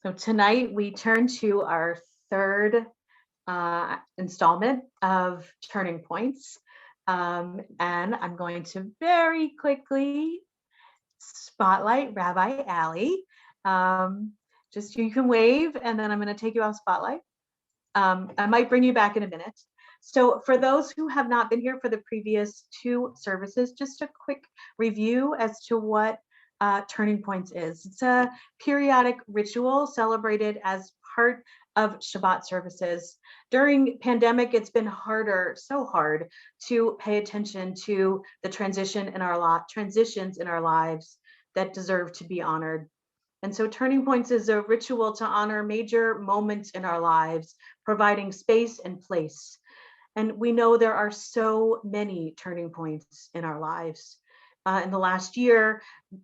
So tonight we turn to our third installment of Turning Points. And I'm going to very quickly spotlight Rabbi Allie. Just you can wave, and then I'm going to take you off spotlight. I might bring you back in a minute. So for those who have not been here for the previous two services, just a quick review as to what Turning Points is. It's a periodic ritual celebrated as part of Shabbat services. During pandemic, it's been harder, so hard, to pay attention to the transitions in our lives that deserve to be honored. And so Turning Points is a ritual to honor major moments in our lives, providing space and place. And we know there are so many turning points in our lives. In the last year,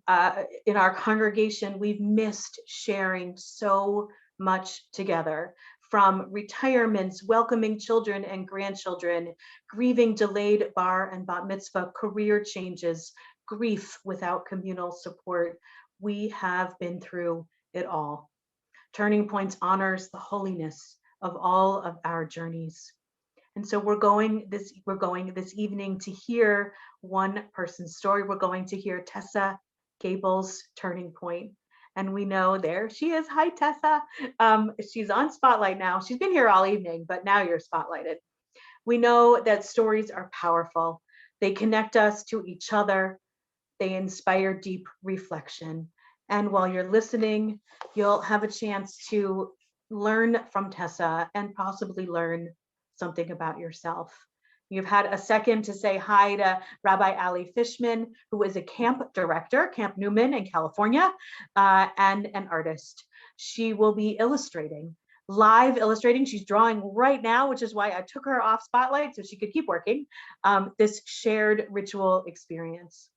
in our congregation, we've missed sharing so much together, from retirements, welcoming children and grandchildren, grieving delayed bar and bat mitzvah, career changes, grief without communal support. We have been through it all. Turning Points honors the holiness of all of our journeys. And so we're going this evening to hear one person's story. We're going to hear Tessa Gable's turning point. And we know there she is. Hi, Tessa. She's on spotlight now. She's been here all evening, but now you're spotlighted. We know that stories are powerful. They connect us to each other. They inspire deep reflection. And while you're listening, you'll have a chance to learn from Tessa and possibly learn something about yourself. You've had a second to say hi to Rabbi Allie Fishman, who is a camp director, Camp Newman in California, and an artist. She will be live illustrating. She's drawing right now, which is why I took her off spotlight so she could keep working, this shared ritual experience.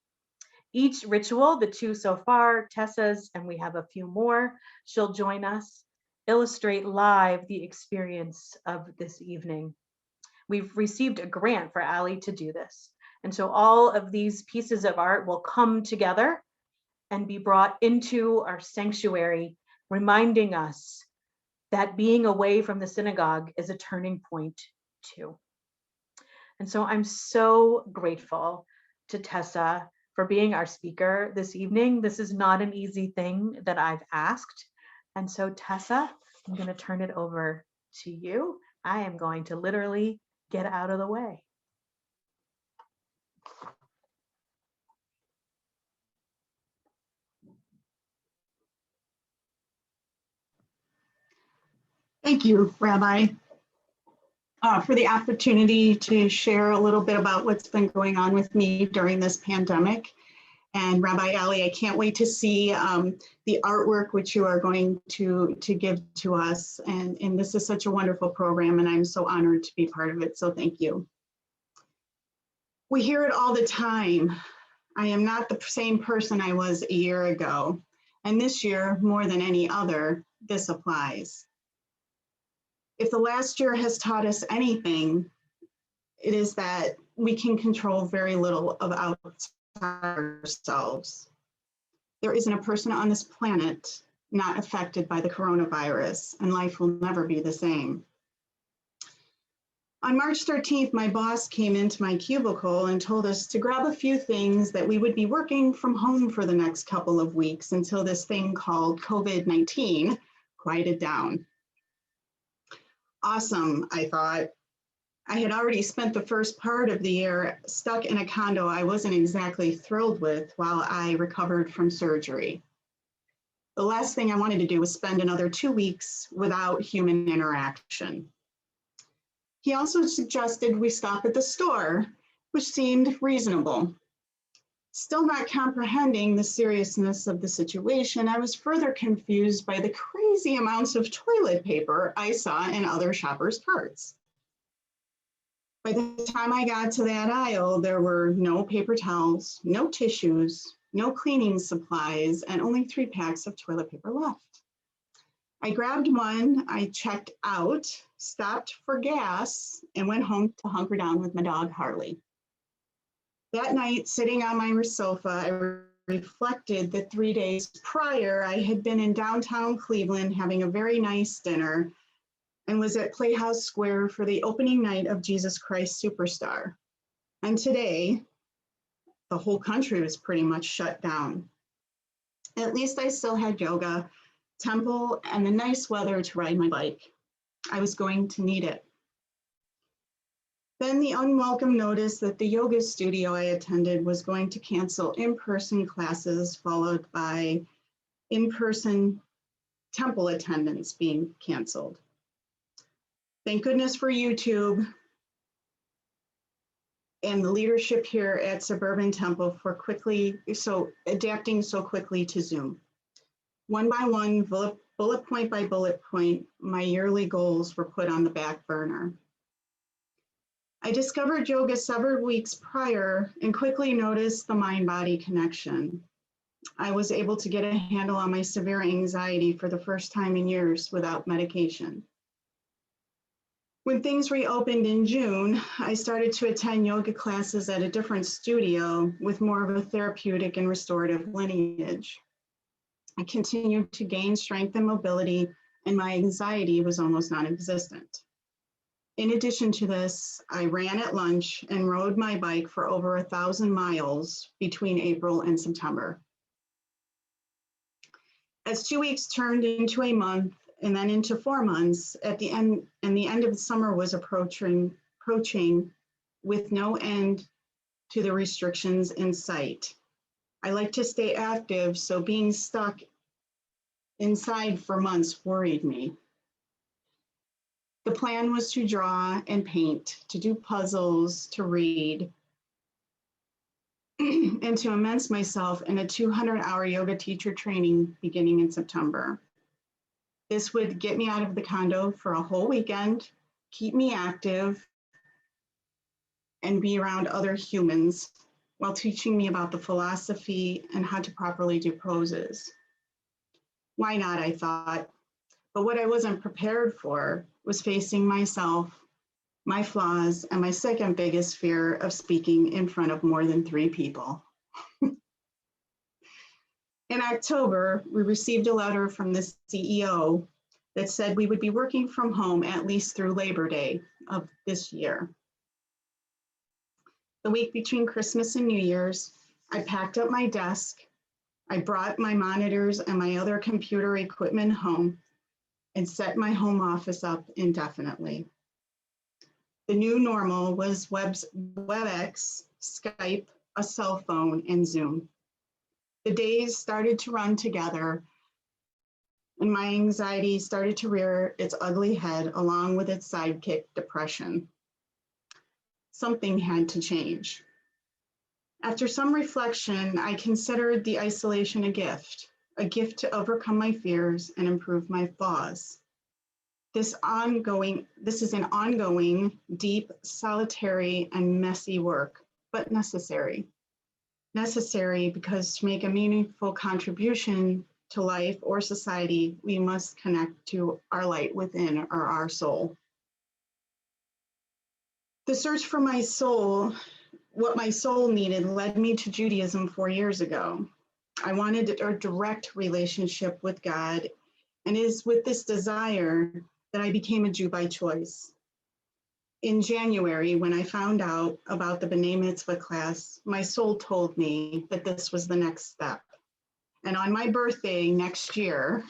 Each ritual, the two so far, Tessa's, and we have a few more, she'll join us, illustrate live the experience of this evening. We've received a grant for Allie to do this. And so all of these pieces of art will come together and be brought into our sanctuary, reminding us that being away from the synagogue is a turning point too. And so I'm so grateful to Tessa for being our speaker this evening. This is not an easy thing that I've asked. And so Tessa, I'm going to turn it over to you. I am going to literally get out of the way. Thank you, Rabbi, for the opportunity to share a little bit about what's been going on with me during this pandemic. And Rabbi Allie, I can't wait to see the artwork which you are going to give to us. And this is such a wonderful program, and I'm so honored to be part of it, so thank you. We hear it all the time. I am not the same person I was a year ago. And this year, more than any other, this applies. If the last year has taught us anything, it is that we can control very little of ourselves. There isn't a person on this planet not affected by the coronavirus, and life will never be the same. On March 13th, my boss came into my cubicle and told us to grab a few things that we would be working from home for the next couple of weeks until this thing called COVID-19 quieted down. Awesome, I thought. I had already spent the first part of the year stuck in a condo I wasn't exactly thrilled with while I recovered from surgery. The last thing I wanted to do was spend another 2 weeks without human interaction. He also suggested we stop at the store, which seemed reasonable. Still not comprehending the seriousness of the situation, I was further confused by the crazy amounts of toilet paper I saw in other shoppers' carts. By the time I got to that aisle, there were no paper towels, no tissues, no cleaning supplies, and only 3 packs of toilet paper left. I grabbed one, I checked out, stopped for gas, and went home to hunker down with my dog, Harley. That night, sitting on my sofa, I reflected that 3 days prior, I had been in downtown Cleveland having a very nice dinner and was at Playhouse Square for the opening night of Jesus Christ Superstar. And today, the whole country was pretty much shut down. At least I still had yoga, temple, and the nice weather to ride my bike. I was going to need it. Then the unwelcome notice that the yoga studio I attended was going to cancel in-person classes, followed by in-person temple attendance being canceled. Thank goodness for YouTube and the leadership here at Suburban Temple for adapting so quickly to Zoom. One by one, bullet point by bullet point, my yearly goals were put on the back burner. I discovered yoga several weeks prior and quickly noticed the mind-body connection. I was able to get a handle on my severe anxiety for the first time in years without medication. When things reopened in June, I started to attend yoga classes at a different studio with more of a therapeutic and restorative lineage. I continued to gain strength and mobility, and my anxiety was almost non-existent. In addition to this, I ran at lunch and rode my bike for over 1,000 miles between April and September. As 2 weeks turned into a month and then into 4 months, the end of the summer was approaching with no end to the restrictions in sight. I like to stay active, so being stuck inside for months worried me. The plan was to draw and paint, to do puzzles, to read, and to immerse myself in a 200-hour yoga teacher training beginning in September. This would get me out of the condo for a whole weekend, keep me active, and be around other humans while teaching me about the philosophy and how to properly do poses. Why not, I thought. But what I wasn't prepared for was facing myself, my flaws, and my second biggest fear of speaking in front of more than 3 people. In October, we received a letter from the CEO that said we would be working from home at least through Labor Day of this year. The week between Christmas and New Year's, I packed up my desk, I brought my monitors and my other computer equipment home, and set my home office up indefinitely. The new normal was WebEx, Skype, a cell phone, and Zoom. The days started to run together, and my anxiety started to rear its ugly head along with its sidekick, depression. Something had to change. After some reflection, I considered the isolation a gift to overcome my fears and improve my flaws. This is an ongoing, deep, solitary, and messy work, but necessary. Necessary because to make a meaningful contribution to life or society, we must connect to our light within or our soul. The search for my soul, what my soul needed, led me to Judaism 4 years ago. I wanted a direct relationship with God, and it is with this desire that I became a Jew by choice. In January, when I found out about the B'nai Mitzvah class, my soul told me that this was the next step. And on my birthday next year,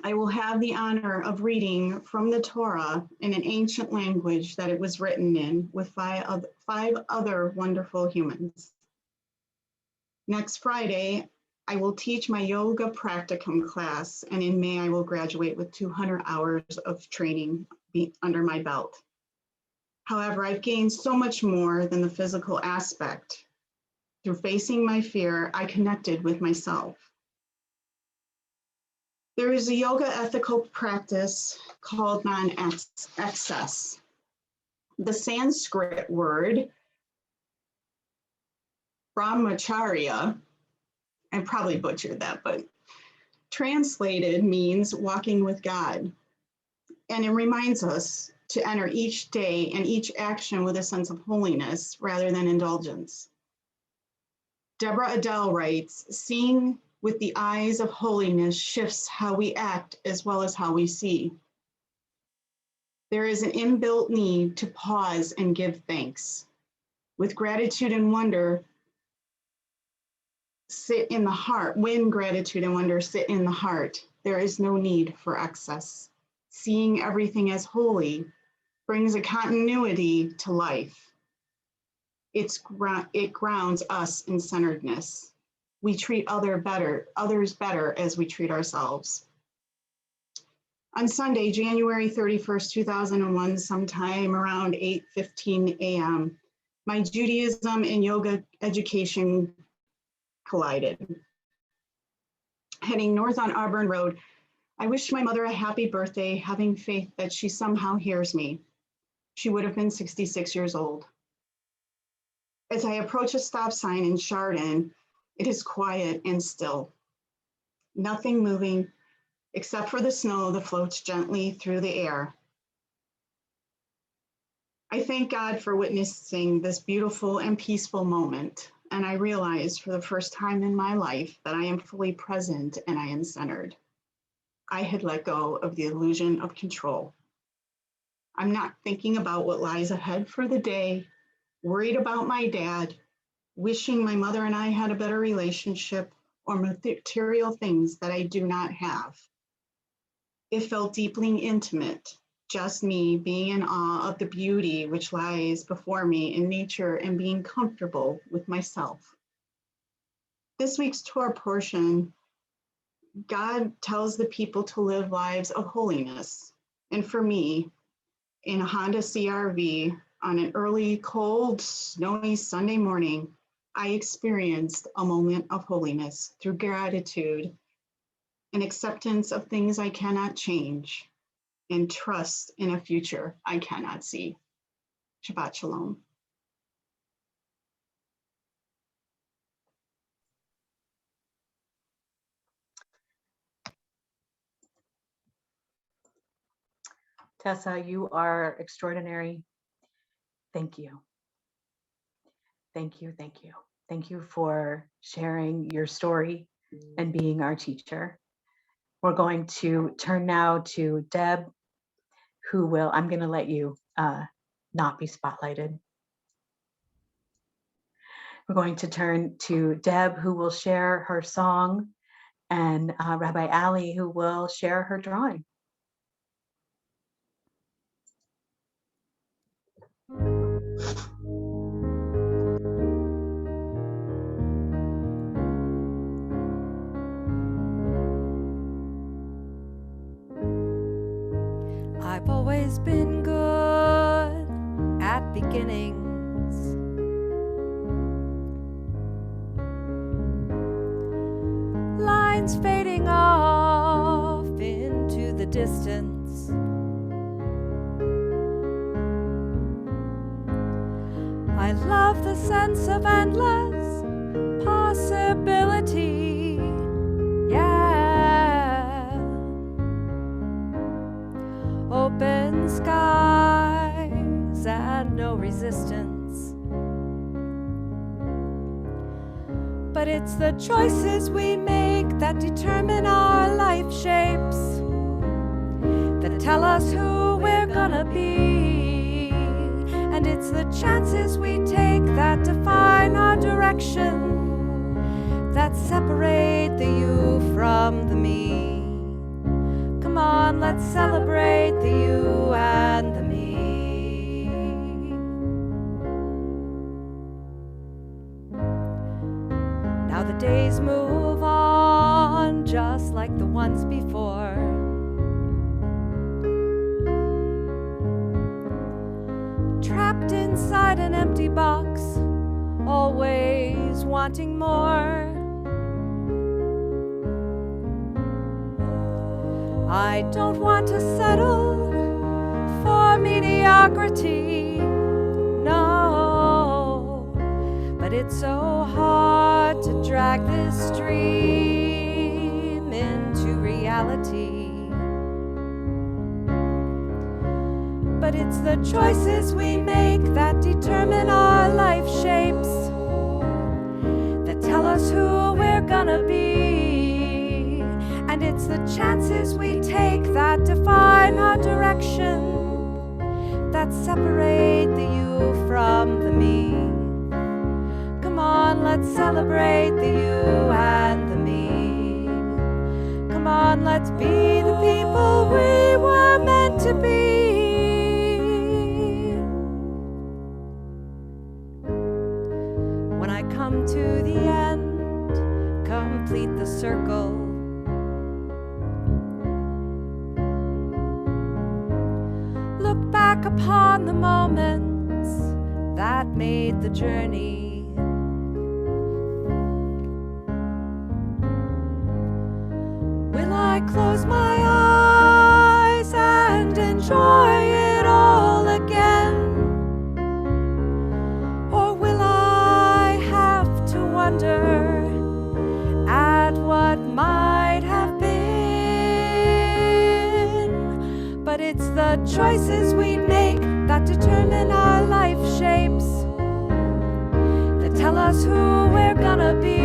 I will have the honor of reading from the Torah in an ancient language that it was written in with five other wonderful humans. Next Friday, I will teach my yoga practicum class, and in May, I will graduate with 200 hours of training under my belt. However, I've gained so much more than the physical aspect. Through facing my fear, I connected with myself. There is a yoga ethical practice called non-excess. The Sanskrit word, brahmacharya, I probably butchered that, but translated means walking with God. And it reminds us to enter each day and each action with a sense of holiness rather than indulgence. Deborah Adele writes, seeing with the eyes of holiness shifts how we act as well as how we see. There is an inbuilt need to pause and give thanks. With gratitude and wonder, sit in the heart. When gratitude and wonder sit in the heart, there is no need for excess. Seeing everything as holy brings a continuity to life. It grounds us in centeredness. We treat others better as we treat ourselves. On Sunday, January 31st, 2001, sometime around 8:15 a.m., my Judaism and yoga education collided. Heading north on Auburn Road, I wished my mother a happy birthday, having faith that she somehow hears me. She would have been 66 years old. As I approach a stop sign in Chardon, it is quiet and still. Nothing moving except for the snow that floats gently through the air. I thank God for witnessing this beautiful and peaceful moment, and I realize for the first time in my life that I am fully present and I am centered. I had let go of the illusion of control. I'm not thinking about what lies ahead for the day, worried about my dad, wishing my mother and I had a better relationship, or material things that I do not have. It felt deeply intimate, just me being in awe of the beauty which lies before me in nature and being comfortable with myself. This week's Torah portion, God tells the people to live lives of holiness. And for me, in a Honda CR-V on an early, cold, snowy Sunday morning, I experienced a moment of holiness through gratitude and acceptance of things I cannot change and trust in a future I cannot see. Shabbat Shalom. Tessa, you are extraordinary. Thank you. Thank you, thank you. Thank you for sharing your story and being our teacher. We're going to turn now to Deb, who will, I'm going to let you not be spotlighted. We're going to turn to Deb, who will share her song, and Rabbi Ali, who will share her drawing. I've always been good at beginnings. Lines fading off into the distance. I love the sense of endless possibility. Yeah. Open skies and no resistance. But it's the choices we make that determine our life shapes, that tell us who we're gonna be. And it's the chances we take that define our direction, that separate the you from the me. Come on, let's celebrate the you and the me. Now the days move on just like the ones before. Trapped inside an empty box, always wanting more. I don't want to settle for mediocrity, no. But it's so hard to drag this dream into reality. But it's the choices we make that determine our life shapes, that tell us who we're gonna be. And it's the chances we take that define our direction, that separate the you from the me. Come on, let's celebrate the you and the me. Come on, let's be the people we were meant to be. When I come to the end, complete the circle. Look back upon the moments that made the journey. Will I close my eyes and enjoy it all again? Or will I have to wonder at what might have been? But it's the choices we make that determine our life shapes, that tell us who we're gonna be.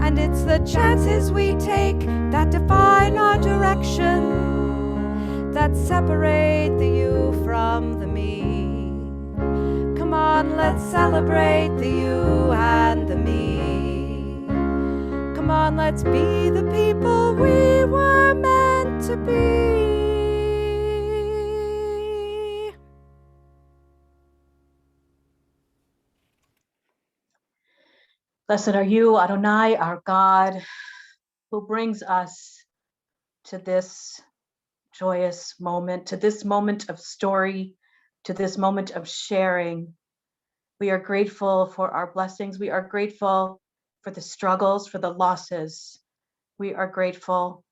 And it's the chances we take that define our direction, that separate the you from the me. Come on, let's celebrate the you and the me. Come on, let's be the people we were meant to be. Blessed are you, Adonai, our God, who brings us to this joyous moment, to this moment of story, to this moment of sharing. We are grateful for our blessings. We are grateful for the struggles, for the losses. We are grateful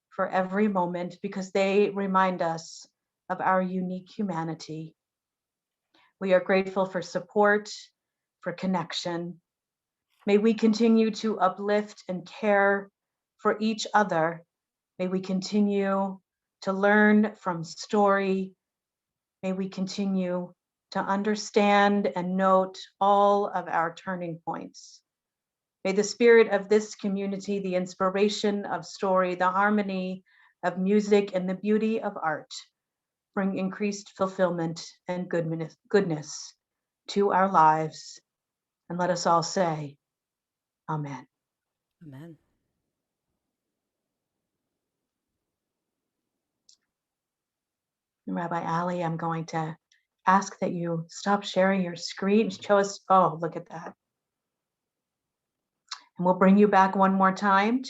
for every moment because they remind us of our unique humanity. We are grateful for support, for connection. May we continue to uplift and care for each other. May we continue to learn from story. May we continue to understand and note all of our turning points. May the spirit of this community, the inspiration of story, the harmony of music, and the beauty of art bring increased fulfillment and goodness to our lives. And let us all say, Amen. Amen. Rabbi Ali, I'm going to ask that you stop sharing your screen. Show us, oh, look at that. And we'll bring you back one more time